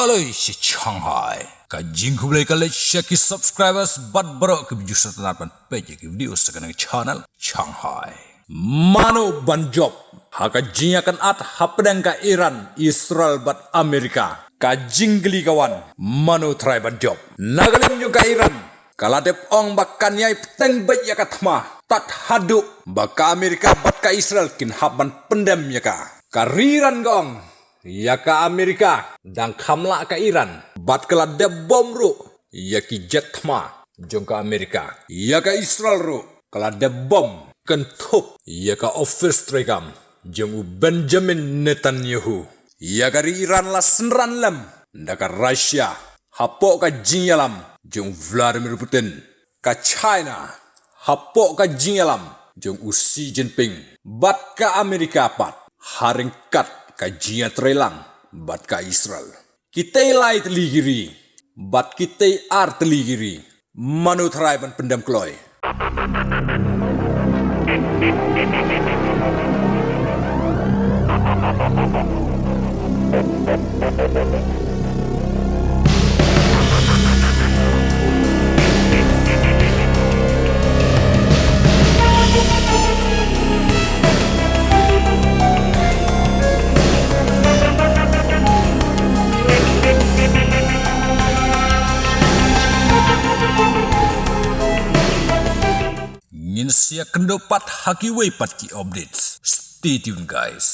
Aloi si Shanghai. Kajing kubulai kali share subscribers bat berok ke video setelah page ke video sekarang channel Shanghai. Mano banjob. Kajing akan at hapedang ka Iran, Israel bat Amerika. Kajing geli kawan. Mano try banjob. Nagalim yung ka Iran. Kaladep ong bakan yai peteng bat ya katma. Tat haduk baka Amerika bat ka Israel kin haban pendem ya ka. Kariran gong. Ya ka Amerika dan kamla ka Iran bat kala de bom ru ya ki jet ma jong ka Amerika ya ka Israel ru kala de bom kentup ya ka office tregam jong Benjamin Netanyahu ya ka Iran la senran lem da ka Russia hapo ka jinyalam jong Vladimir Putin ka China hapo ka jinyalam jong Xi Jinping bat ka Amerika pat haringkat kajia trelang bat ka Israel. Kita lai teligiri, bat kita ar teligiri. Manut raiban pendam kloy. Ngin siya kendopat haki way pat ki updates. Stay tuned guys.